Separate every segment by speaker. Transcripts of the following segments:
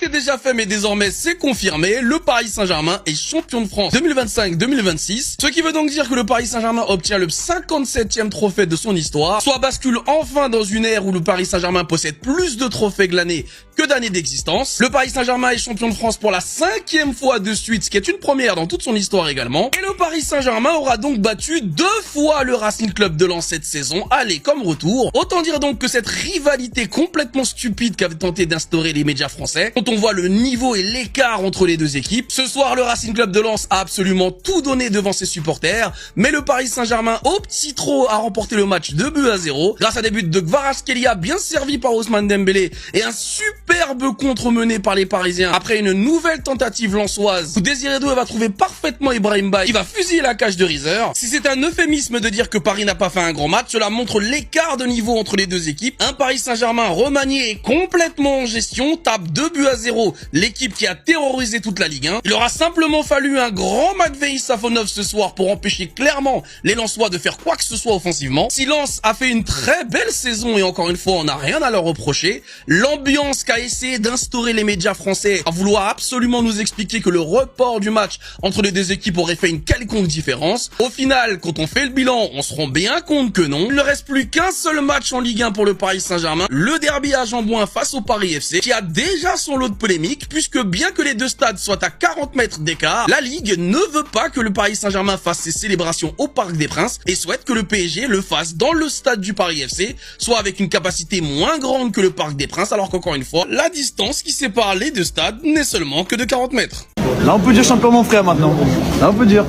Speaker 1: C'était déjà fait, mais désormais c'est confirmé, le Paris Saint-Germain est champion de France 2025-2026, ce qui veut donc dire que le Paris Saint-Germain obtient le 57e trophée de son histoire, soit bascule enfin dans une ère où le Paris Saint-Germain possède plus de trophées glanés que d'années d'existence. Le Paris Saint-Germain est champion de France pour la 5e fois de suite, ce qui est une première dans toute son histoire également, et le Paris Saint-Germain aura donc battu 2 fois le Racing Club de Lens cette saison, aller comme retour. Autant dire donc que cette rivalité complètement stupide qu'avaient tenté d'instaurer les médias français, quand on voit le niveau et l'écart entre les deux équipes. Ce soir, le Racing Club de Lens a absolument tout donné devant ses supporters, mais le Paris Saint-Germain, au petit trot, a remporté le match 2-0 grâce à des buts de Kvaratskhelia bien servis par Ousmane Dembélé et un superbe contre mené par les Parisiens après une nouvelle tentative lensoise où Désiré Doué va trouver parfaitement Ibrahim Baye qui va fusiller la cage de Rizer. Si c'est un euphémisme de dire que Paris n'a pas fait un grand match, cela montre l'écart de niveau entre les deux équipes. Un Paris Saint-Germain remanié et complètement en gestion tape 2-0 l'équipe qui a terrorisé toute la Ligue 1. Il aura simplement fallu un grand Matvei Safonov ce soir pour empêcher clairement les Lensois de faire quoi que ce soit offensivement. Si Lens a fait une très belle saison et encore une fois on n'a rien à leur reprocher, l'ambiance qu'a essayé d'instaurer les médias français à vouloir absolument nous expliquer que le report du match entre les deux équipes aurait fait une quelconque différence. Au final, quand on fait le bilan, on se rend bien compte que non. Il ne reste plus qu'un seul match en Ligue 1 pour le Paris Saint-Germain, le derby à Jean-Bouin face au Paris FC, qui a déjà son lot de polémiques, puisque bien que les deux stades soient à 40 mètres d'écart, la Ligue ne veut pas que le Paris Saint-Germain fasse ses célébrations au Parc des Princes et souhaite que le PSG le fasse dans le stade du Paris FC, soit avec une capacité moins grande que le Parc des Princes, alors qu'encore une fois, la distance qui sépare les deux stades n'est seulement que de 40 mètres.
Speaker 2: Là on peut dire champion mon frère maintenant. Là on peut dire.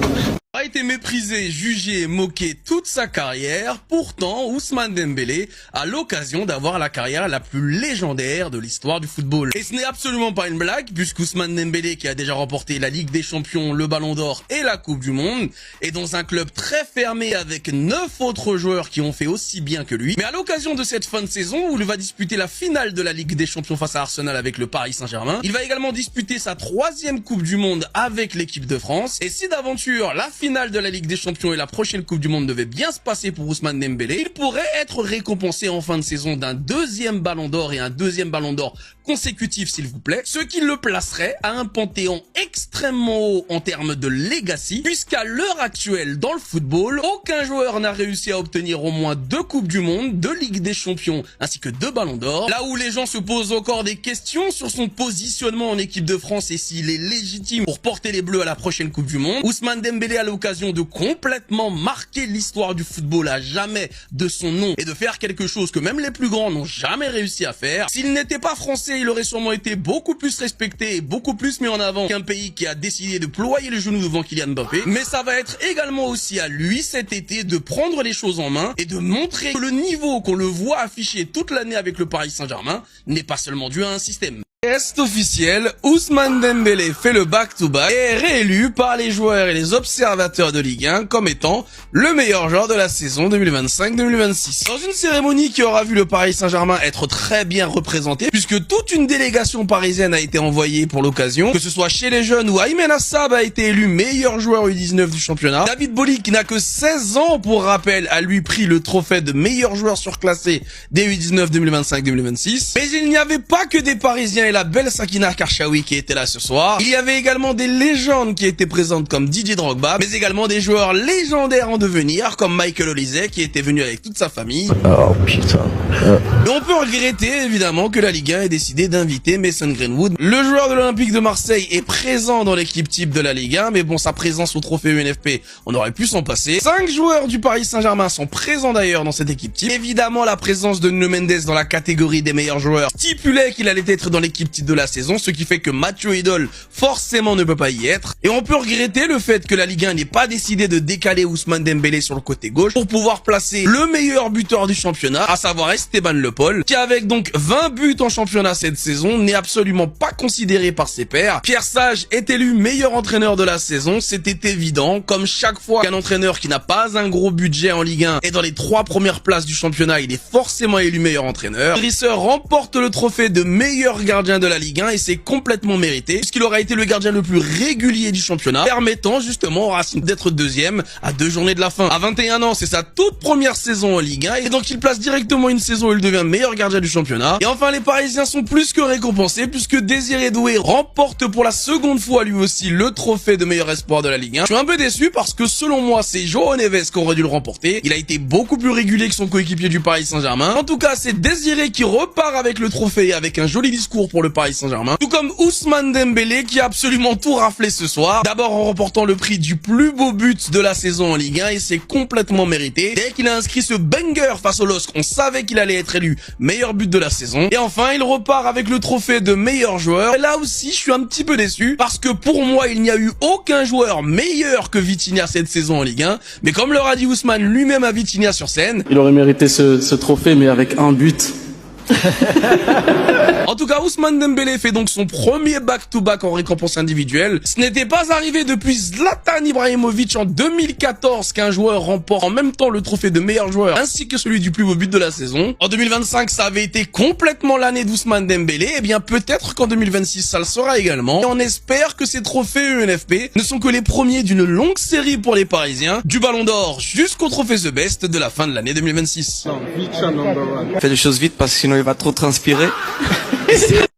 Speaker 1: A été méprisé, jugé, moqué toute sa carrière. Pourtant, Ousmane Dembélé a l'occasion d'avoir la carrière la plus légendaire de l'histoire du football. Et ce n'est absolument pas une blague, puisqu'Ousmane Dembélé, qui a déjà remporté la Ligue des Champions, le Ballon d'Or et la Coupe du Monde, est dans un club très fermé avec 9 autres joueurs qui ont fait aussi bien que lui. Mais à l'occasion de cette fin de saison, où il va disputer la finale de la Ligue des Champions face à Arsenal avec le Paris Saint-Germain, il va également disputer sa 3e Coupe du Monde avec l'équipe de France. Et si d'aventure, la finale de la Ligue des Champions et la prochaine Coupe du Monde devait bien se passer pour Ousmane Dembélé, il pourrait être récompensé en fin de saison d'un 2e Ballon d'Or et un 2e Ballon d'Or consécutif s'il vous plaît, ce qui le placerait à un panthéon extrêmement haut en termes de legacy, puisqu'à l'heure actuelle dans le football, aucun joueur n'a réussi à obtenir au moins 2 Coupes du Monde, 2 Ligues des Champions ainsi que 2 Ballons d'Or. Là où les gens se posent encore des questions sur son positionnement en équipe de France et s'il est légitime pour porter les Bleus à la prochaine Coupe du Monde, Ousmane Dembélé a l'occasion de complètement marquer l'histoire du football à jamais de son nom et de faire quelque chose que même les plus grands n'ont jamais réussi à faire. S'il n'était pas français, il aurait sûrement été beaucoup plus respecté et beaucoup plus mis en avant qu'un pays qui a décidé de ployer le genou devant Kylian Mbappé. Mais ça va être également aussi à lui cet été de prendre les choses en main et de montrer que le niveau qu'on le voit afficher toute l'année avec le Paris Saint-Germain n'est pas seulement dû à un système. Est officiel, Ousmane Dembélé fait le back-to-back et est réélu par les joueurs et les observateurs de Ligue 1 comme étant le meilleur joueur de la saison 2025-2026. Dans une cérémonie qui aura vu le Paris Saint-Germain être très bien représenté, puisque toute une délégation parisienne a été envoyée pour l'occasion, que ce soit chez les jeunes où Aymen Assab a été élu meilleur joueur U19 du championnat. David Boly, qui n'a que 16 ans pour rappel, a lui pris le trophée de meilleur joueur surclassé des U19 2025-2026. Mais il n'y avait pas que des Parisiens et la belle Sakina Karchaoui qui était là ce soir. Il y avait également des légendes qui étaient présentes comme Didier Drogba, mais également des joueurs légendaires en devenir comme Michael Olise qui était venu avec toute sa famille.
Speaker 2: Oh putain.
Speaker 1: Et on peut regretter évidemment que la Ligue 1 ait décidé d'inviter Mason Greenwood. Le joueur de l'Olympique de Marseille est présent dans l'équipe type de la Ligue 1, mais bon, sa présence au trophée UNFP, on aurait pu s'en passer. 5 joueurs du Paris Saint-Germain sont présents d'ailleurs dans cette équipe type. Évidemment, la présence de Nuno Mendes dans la catégorie des meilleurs joueurs stipulait qu'il allait être dans l'équipe type de la saison, ce qui fait que Mathieu Idol forcément ne peut pas y être. Et on peut regretter le fait que la Ligue 1 n'ait pas décidé de décaler Ousmane Dembélé sur le côté gauche pour pouvoir placer le meilleur buteur du championnat, à savoir Esteban Le Paul, qui avec donc 20 buts en championnat cette saison n'est absolument pas considéré par ses pairs. Pierre Sage est élu meilleur entraîneur de la saison, c'était évident, comme chaque fois qu'un entraîneur qui n'a pas un gros budget en Ligue 1 est dans les 3 premières places du championnat, il est forcément élu meilleur entraîneur. Risser remporte le trophée de meilleur gardien gardien de la Ligue 1 et c'est complètement mérité puisqu'il aura été le gardien le plus régulier du championnat, permettant justement au Racing d'être deuxième à 2 journées de la fin. À 21 ans, c'est sa toute première saison en Ligue 1 et donc il place directement une saison où il devient meilleur gardien du championnat. Et enfin, les Parisiens sont plus que récompensés puisque Désiré Doué remporte pour la seconde fois lui aussi le trophée de meilleur espoir de la Ligue 1. Je suis un peu déçu parce que selon moi, c'est João Neves qui aurait dû le remporter. Il a été beaucoup plus régulier que son coéquipier du Paris Saint-Germain. En tout cas, c'est Désiré qui repart avec le trophée avec un joli discours pour le Paris Saint-Germain. Tout comme Ousmane Dembélé qui a absolument tout raflé ce soir. D'abord en remportant le prix du plus beau but de la saison en Ligue 1 et c'est complètement mérité. Dès qu'il a inscrit ce banger face au LOSC, on savait qu'il allait être élu meilleur but de la saison. Et enfin, il repart avec le trophée de meilleur joueur. Et là aussi, je suis un petit peu déçu parce que pour moi, il n'y a eu aucun joueur meilleur que Vitinha cette saison en Ligue 1. Mais comme le a dit Ousmane lui-même à Vitinha sur scène,
Speaker 3: il aurait mérité ce trophée, mais avec un but.
Speaker 1: En tout cas, Ousmane Dembélé fait donc son premier back-to-back en récompense individuelle. Ce n'était pas arrivé depuis Zlatan Ibrahimovic en 2014 qu'un joueur remporte en même temps le trophée de meilleur joueur ainsi que celui du plus beau but de la saison. En 2025, ça avait été complètement l'année d'Ousmane Dembélé. Et bien peut-être qu'en 2026, ça le sera également. Et on espère que ces trophées ENFP ne sont que les premiers d'une longue série pour les Parisiens, du Ballon d'Or jusqu'au trophée The Best de la fin de l'année 2026.
Speaker 2: Fais les choses vite parce que sinon il va trop transpirer.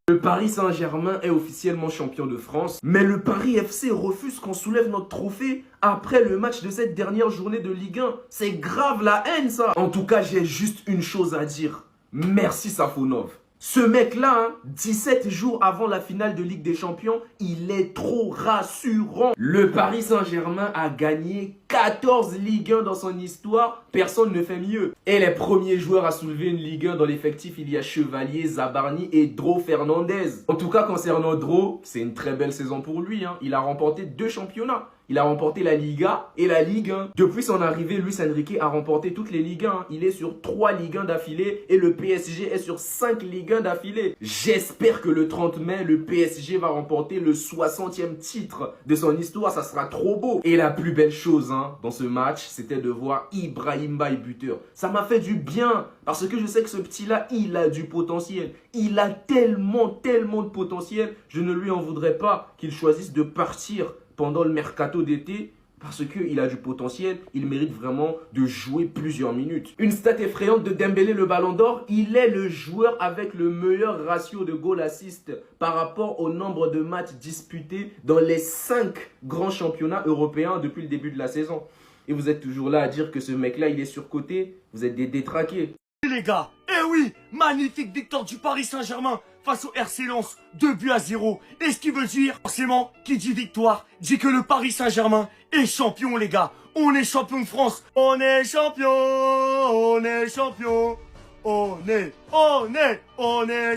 Speaker 4: Le Paris Saint-Germain est officiellement champion de France, mais le Paris FC refuse qu'on soulève notre trophée après le match de cette dernière journée de Ligue 1. C'est grave la haine ça. En tout cas, j'ai juste une chose à dire. Merci Safonov. Ce mec-là, 17 jours avant la finale de Ligue des Champions, il est trop rassurant. Le Paris Saint-Germain a gagné 14 Ligue 1 dans son histoire. Personne ne fait mieux. Et les premiers joueurs à soulever une Ligue 1 dans l'effectif, il y a Chevalier, Zabarni et Dro Fernandez. En tout cas, concernant Dro, c'est une très belle saison pour lui. Il a remporté 2 championnats. Il a remporté la Liga et la Ligue 1. Depuis son arrivée, Luis Enrique a remporté toutes les Ligue 1. Il est sur 3 Ligue 1 d'affilée et le PSG est sur 5 Ligue 1 d'affilée. J'espère que le 30 mai, le PSG va remporter le 60e titre de son histoire. Ça sera trop beau. Et la plus belle chose dans ce match, c'était de voir Ibrahim Mbaye buteur. Ça m'a fait du bien parce que je sais que ce petit-là, il a du potentiel. Il a tellement de potentiel. Je ne lui en voudrais pas qu'il choisisse de partir pendant le mercato d'été, parce qu'il a du potentiel, il mérite vraiment de jouer plusieurs minutes. Une stat effrayante de Dembélé, le Ballon d'Or, il est le joueur avec le meilleur ratio de goal-assist par rapport au nombre de matchs disputés dans les 5 grands championnats européens depuis le début de la saison. Et vous êtes toujours là à dire que ce mec-là, il est surcoté. Vous êtes des détraqués.
Speaker 5: Les gars, eh oui, magnifique victoire du Paris Saint-Germain face au RC Lens, 2-0. Et ce qui veut dire, forcément, qui dit victoire, dit que le Paris Saint-Germain est champion, les gars. On est champion de France. On est champion, on est champion. On est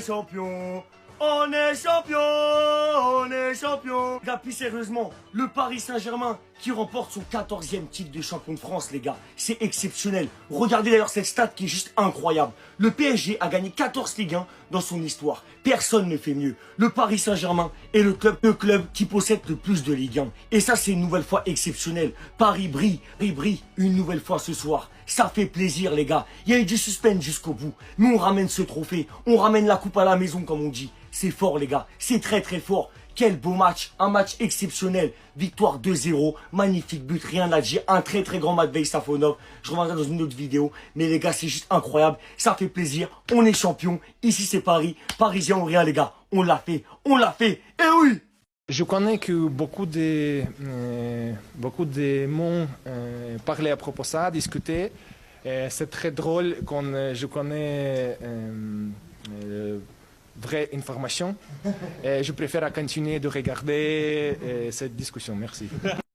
Speaker 5: champion. On est champion, on est champion. Les gars, plus sérieusement, le Paris Saint-Germain qui remporte son 14e titre de champion de France, les gars. C'est exceptionnel. Regardez d'ailleurs cette stat qui est juste incroyable. Le PSG a gagné 14 Ligue 1 dans son histoire. Personne ne fait mieux. Le Paris Saint-Germain est le club qui possède le plus de Ligue 1. Et ça, c'est une nouvelle fois exceptionnel. Paris brille une nouvelle fois ce soir. Ça fait plaisir, les gars. Il y a eu du suspense jusqu'au bout. Mais on ramène ce trophée. On ramène la coupe à la maison, comme on dit. C'est fort, les gars. C'est très fort. Quel beau match. Un match exceptionnel. Victoire 2-0. Magnifique but. Rien à dire. Un très grand Matvei Safonov. Je reviendrai dans une autre vidéo. Mais les gars, c'est juste incroyable. Ça fait plaisir. On est champion. Ici, c'est Paris. Parisien ou rien, les gars. On l'a fait. On l'a fait. Eh oui!
Speaker 6: Je connais que beaucoup de monde parlaient à propos de ça, discutaient. C'est très drôle quand je connais vraie information. Je préfère continuer de regarder cette discussion. Merci.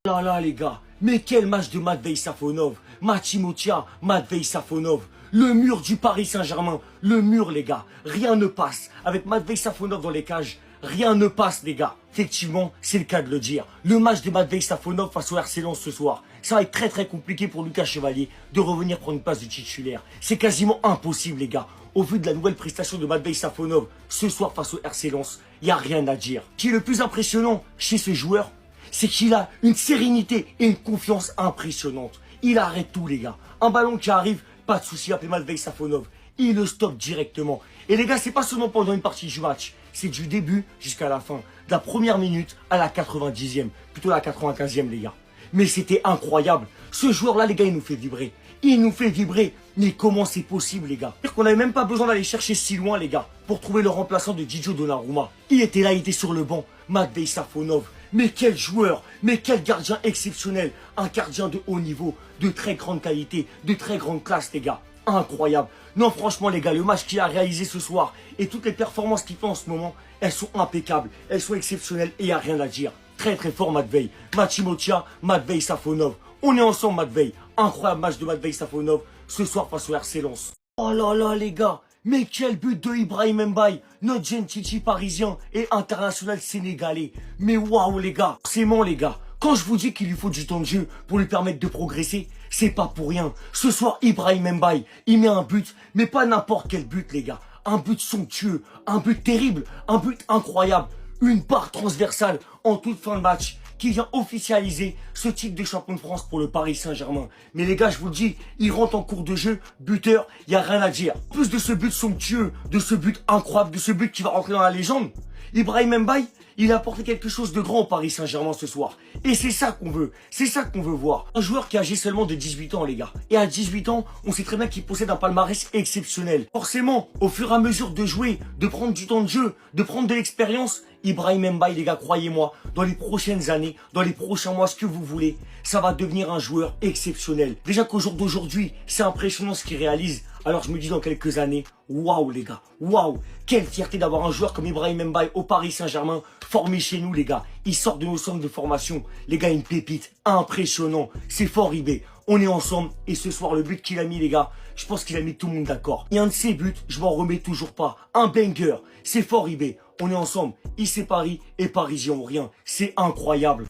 Speaker 5: Là, les gars, mais quel match de Matvei Safonov. Machimotia, Matvei Safonov. Le mur du Paris Saint-Germain. Le mur, les gars. Rien ne passe. Avec Matvei Safonov dans les cages, rien ne passe, les gars. Effectivement, c'est le cas de le dire. Le match de Matvei Safonov face au RC Lens ce soir, ça va être très compliqué pour Lucas Chevalier de revenir prendre une place de titulaire. C'est quasiment impossible, les gars. Au vu de la nouvelle prestation de Matvei Safonov ce soir face au RC Lens, il n'y a rien à dire. Ce qui est le plus impressionnant chez ce joueur, c'est qu'il a une sérénité et une confiance impressionnante. Il arrête tout, les gars. Un ballon qui arrive, pas de souci, appelez Matvei Safonov. Il le stoppe directement. Et les gars, c'est pas seulement pendant une partie du match. c'est du début jusqu'à la fin. De la première minute à la 90e, plutôt la 95e, les gars. Mais c'était incroyable. Ce joueur-là, les gars, il nous fait vibrer. Il nous fait vibrer. Mais comment c'est possible, les gars? C'est-à-dire qu'on n'avait même pas besoin d'aller chercher si loin, les gars, pour trouver le remplaçant de Gigio Donnarumma. Il était là, il était sur le banc. Matvei Safonov. Mais quel joueur, mais quel gardien exceptionnel. Un gardien de haut niveau, de très grande qualité, de très grande classe, les gars. Incroyable. Non, franchement, les gars, le match qu'il a réalisé ce soir et toutes les performances qu'il fait en ce moment, elles sont impeccables, elles sont exceptionnelles et il n'y a rien à dire. Très très fort, Matvei. Machimotia, Matvei Safonov. On est ensemble, Matvei. Incroyable match de Matvei Safonov ce soir face au RC Lens. Oh là là, les gars. Mais quel but de Ibrahim Mbaye, notre Gentili parisien et international sénégalais. Mais waouh, les gars. Forcément, les gars. Quand je vous dis qu'il lui faut du temps de jeu pour lui permettre de progresser, c'est pas pour rien. Ce soir, Ibrahim Mbaye, il met un but, mais pas n'importe quel but, les gars. Un but somptueux, un but terrible, un but incroyable. Une barre transversale en toute fin de match qui vient officialiser ce titre de champion de France pour le Paris Saint-Germain. Mais les gars, je vous le dis, il rentre en cours de jeu, buteur, il n'y a rien à dire. En plus de ce but somptueux, de ce but incroyable, de ce but qui va rentrer dans la légende, Ibrahim Mbaye, il a apporté quelque chose de grand au Paris Saint-Germain ce soir. Et c'est ça qu'on veut. C'est ça qu'on veut voir. Un joueur qui a âgé seulement de 18 ans, les gars. Et à 18 ans, on sait très bien qu'il possède un palmarès exceptionnel. Forcément, au fur et à mesure de jouer, de prendre du temps de jeu, de prendre de l'expérience, Ibrahim Mbaye, les gars, croyez-moi, dans les prochaines années, dans les prochains mois, ce que vous voulez, ça va devenir un joueur exceptionnel. Déjà qu'au jour d'aujourd'hui, c'est impressionnant ce qu'il réalise. Alors je me dis dans quelques années, waouh les gars, waouh, quelle fierté d'avoir un joueur comme Ibrahim Mbaye au Paris Saint-Germain, formé chez nous les gars. Il sort de nos centres de formation, les gars, une pépite, impressionnant, c'est fort Ibé. On est ensemble et ce soir le but qu'il a mis les gars, je pense qu'il a mis tout le monde d'accord. Et un de ces buts, je m'en remets toujours pas, un banger, c'est fort Ibé. On est ensemble, ici Paris et Parisien ou rien, c'est incroyable.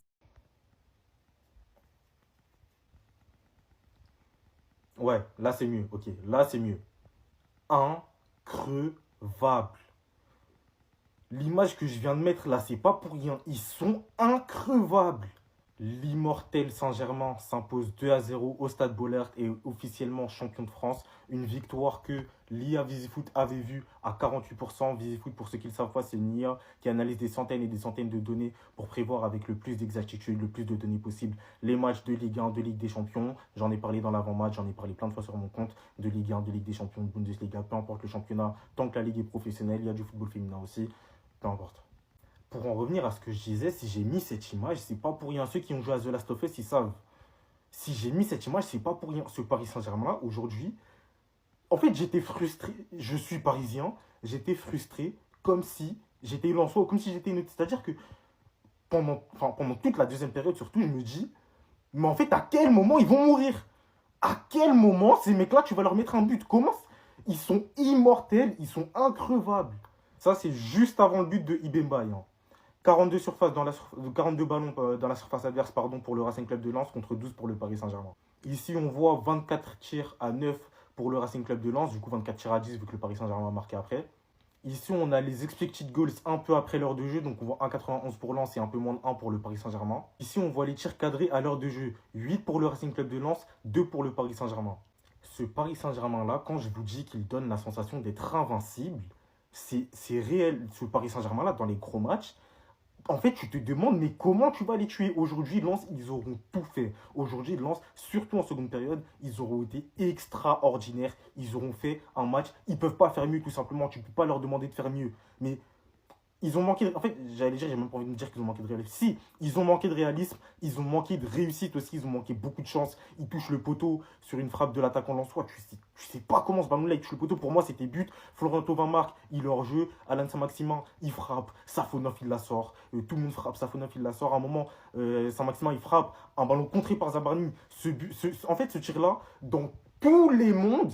Speaker 7: Ouais, là c'est mieux, ok, là c'est mieux. Increvable. L'image que je viens de mettre là, c'est pas pour rien. Ils sont increvables. L'immortel Saint-Germain s'impose 2-0 au Stade Bollaert et est officiellement champion de France. Une victoire que l'IA Visifoot avait vue à 48%. Visifoot, pour ceux qui ne le savent pas, c'est une IA qui analyse des centaines et des centaines de données pour prévoir avec le plus d'exactitude, le plus de données possible les matchs de Ligue 1, de Ligue des Champions. J'en ai parlé dans l'avant-match, j'en ai parlé plein de fois sur mon compte, de Ligue 1, de Ligue des Champions, de Bundesliga, peu importe le championnat, tant que la Ligue est professionnelle, il y a du football féminin aussi, peu importe. Pour en revenir à ce que je disais, si j'ai mis cette image, c'est pas pour rien. Ceux qui ont joué à The Last of Us, ils savent. Si j'ai mis cette image, c'est pas pour rien. Ce Paris Saint-Germain-là, aujourd'hui, en fait, j'étais frustré. Je suis parisien, j'étais frustré comme si j'étais Lensois, comme si j'étais une autre. C'est-à-dire que pendant toute la deuxième période, surtout, je me dis, mais en fait, à quel moment ils vont mourir? À quel moment ces mecs-là, tu vas leur mettre un but? Comment? Ils sont immortels, ils sont increvables. Ça, c'est juste avant le but de Ibrahim Mbaye. 42 ballons dans la surface adverse pour le Racing Club de Lens contre 12 pour le Paris Saint-Germain. Ici, on voit 24 tirs à 9 pour le Racing Club de Lens, du coup 24 tirs à 10 vu que le Paris Saint-Germain a marqué après. Ici, on a les expected goals un peu après l'heure de jeu, donc on voit 1,91 pour Lens et un peu moins de 1 pour le Paris Saint-Germain. Ici, on voit les tirs cadrés à l'heure de jeu, 8 pour le Racing Club de Lens, 2 pour le Paris Saint-Germain. Ce Paris Saint-Germain-là, quand je vous dis qu'il donne la sensation d'être invincible, c'est réel. Ce Paris Saint-Germain-là, dans les gros matchs, en fait, tu te demandes, mais comment tu vas les tuer? Aujourd'hui, Lens, ils auront tout fait. Aujourd'hui, Lens, surtout en seconde période, ils auront été extraordinaires. Ils auront fait un match. Ils ne peuvent pas faire mieux, tout simplement. Tu ne peux pas leur demander de faire mieux. Mais ils ont manqué... En fait, j'allais dire, j'ai même pas envie de me dire qu'ils ont manqué de réalisme. Si, ils ont manqué de réalisme. Ils ont manqué de réussite aussi. Ils ont manqué beaucoup de chance. Ils touchent le poteau sur une frappe de l'attaquant lensois. Tu sais pas comment ce ballon-là, il touche le poteau. Pour moi, c'était but. Florent Thauvin marque. Il est hors jeu. Alan Saint-Maximin, il frappe. Safonov, il la sort. Tout le monde frappe. Safonov, il la sort. À un moment, Saint-Maximin, il frappe. Un ballon contré par Zabarni. En fait, ce tir-là, dans tous les mondes,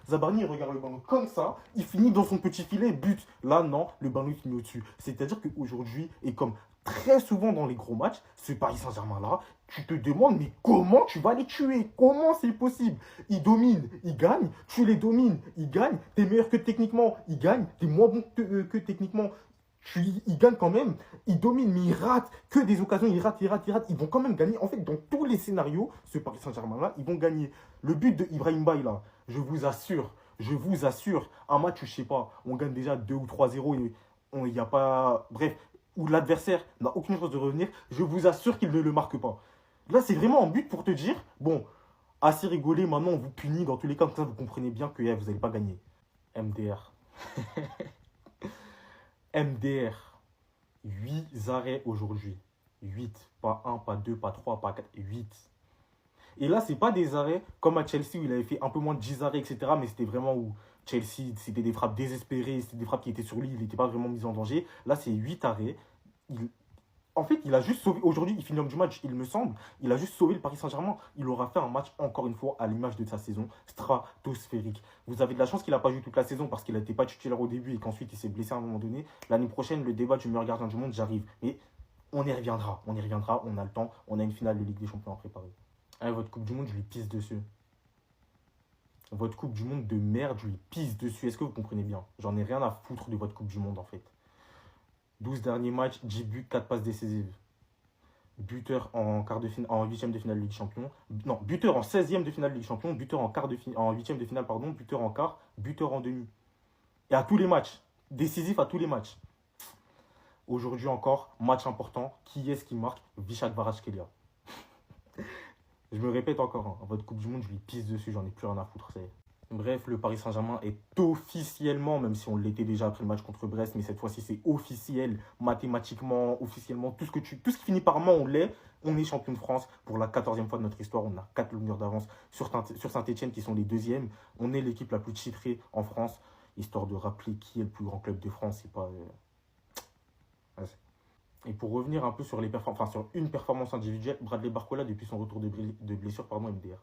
Speaker 7: Zabarni, il regarde le ballon comme ça, il finit dans son petit filet, but. Là, non, le ballon, il finit au-dessus. C'est-à-dire qu'aujourd'hui, et comme très souvent dans les gros matchs, ce Paris Saint-Germain-là, tu te demandes, mais comment tu vas les tuer? Comment c'est possible? Ils dominent, ils gagnent, tu les domines, ils gagnent, t'es meilleur que techniquement, ils gagnent, t'es moins bon que techniquement. Ils gagnent quand même, ils dominent, mais ils ratent que des occasions, ils ratent, ils vont quand même gagner. En fait, dans tous les scénarios, ce Paris Saint-Germain-là, ils vont gagner. Le but de Ibrahim Mbaye, là, je vous assure, Je vous assure, un match où, je sais pas, on gagne déjà 2 ou 3-0 et il n'y a pas... Bref, où l'adversaire n'a aucune chance de revenir, je vous assure qu'il ne le marque pas. Là, c'est vraiment un but pour te dire, bon, assez rigolé, maintenant on vous punit, dans tous les cas, comme ça vous comprenez bien que vous n'allez pas gagner. MDR. MDR. 8 arrêts aujourd'hui. 8. Pas 1, pas 2, pas 3, pas 4, 8. Et là, c'est pas des arrêts comme à Chelsea où il avait fait un peu moins de 10 arrêts, etc. Mais c'était vraiment où Chelsea, c'était des frappes désespérées, c'était des frappes qui étaient sur lui, il n'était pas vraiment mis en danger. Là, c'est 8 arrêts. En fait, il a juste sauvé. Aujourd'hui, il finit l'homme du match, il me semble. Il a juste sauvé le Paris Saint-Germain. Il aura fait un match, encore une fois, à l'image de sa saison, stratosphérique. Vous avez de la chance qu'il n'a pas joué toute la saison parce qu'il n'était pas titulaire au début et qu'ensuite il s'est blessé à un moment donné. L'année prochaine, le débat du meilleur gardien du monde, j'arrive. Mais on y reviendra. On y reviendra. On a le temps. On a une finale de Ligue des Champions à préparer. Allez, votre Coupe du Monde, je lui pisse dessus. Votre Coupe du Monde de merde, je lui pisse dessus. Est-ce que vous comprenez bien? J'en ai rien à foutre de votre Coupe du Monde, en fait. 12 derniers matchs, 10 buts, 4 passes décisives. Buteur en huitième de finale de Ligue des Champions. Non, buteur en 16e de finale de Ligue des Champions. Buteur en huitième de finale, pardon. Buteur en quart. Buteur en demi. Et à tous les matchs. Décisif à tous les matchs. Aujourd'hui encore, match important. Qui est-ce qui marque? Visha Kvaratskhelia. Je me répète encore, hein, votre Coupe du Monde, je lui pisse dessus, j'en ai plus rien à foutre. Bref, le Paris Saint-Germain est officiellement, même si on l'était déjà après le match contre Brest, mais cette fois-ci c'est officiel, mathématiquement, officiellement, tout ce qui finit par man, on l'est. On est champion de France pour la 14e fois de notre histoire, on a 4 longueurs d'avance sur Saint-Etienne qui sont les deuxièmes. On est l'équipe la plus titrée en France, histoire de rappeler qui est le plus grand club de France, c'est pas... Et pour revenir un peu sur sur une performance individuelle, Bradley Barcola, depuis son retour de blessure, MDR.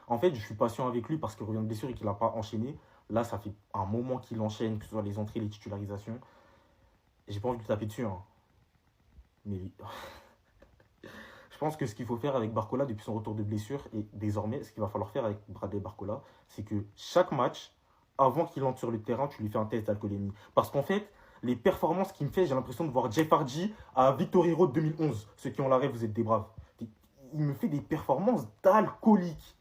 Speaker 7: En fait, je suis patient avec lui parce qu'il revient de blessure et qu'il n'a pas enchaîné. Là, ça fait un moment qu'il enchaîne, que ce soit les entrées, les titularisations. J'ai pas envie de taper dessus. Hein. Mais je pense que ce qu'il faut faire avec Barcola depuis son retour de blessure, et désormais, ce qu'il va falloir faire avec Bradley Barcola, c'est que chaque match, avant qu'il entre sur le terrain, tu lui fais un test d'alcoolémie. Parce qu'en fait, les performances qu'il me fait, j'ai l'impression de voir Jeff Hardy à Victory Road 2011. Ceux qui ont la rêve, vous êtes des braves. Il me fait des performances d'alcoolique.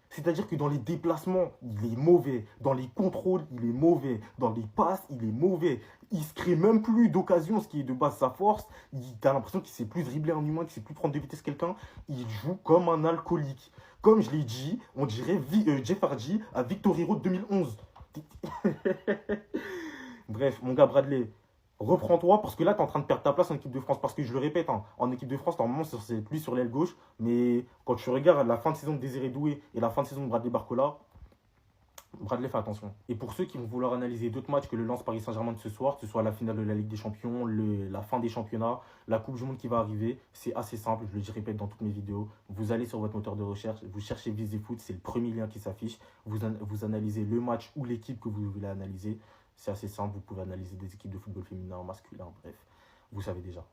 Speaker 7: C'est-à-dire que dans les déplacements, il est mauvais. Dans les contrôles, il est mauvais. Dans les passes, il est mauvais. Il ne se crée même plus d'occasion, ce qui est de base sa force. Tu as l'impression qu'il ne sait plus dribbler un humain, qu'il ne sait plus prendre de vitesse quelqu'un. Il joue comme un alcoolique. Comme je l'ai dit, on dirait Jeff Hardy à Victory Road 2011. Bref, mon gars Bradley, reprends-toi parce que là, tu es en train de perdre ta place en équipe de France. Parce que je le répète, hein, en équipe de France, normalement, c'est plus sur l'aile gauche. Mais quand tu regardes la fin de saison de Désiré Doué et la fin de saison de Bradley Barcola, Bradley, fais attention. Et pour ceux qui vont vouloir analyser d'autres matchs que le Lens Paris Saint-Germain de ce soir, que ce soit la finale de la Ligue des Champions, la fin des championnats, la Coupe du Monde qui va arriver, c'est assez simple, je le répète dans toutes mes vidéos. Vous allez sur votre moteur de recherche, vous cherchez Vizéfoot, c'est le premier lien qui s'affiche. Vous analysez le match ou l'équipe que vous voulez analyser. C'est assez simple, vous pouvez analyser des équipes de football féminin, masculin, bref, vous savez déjà.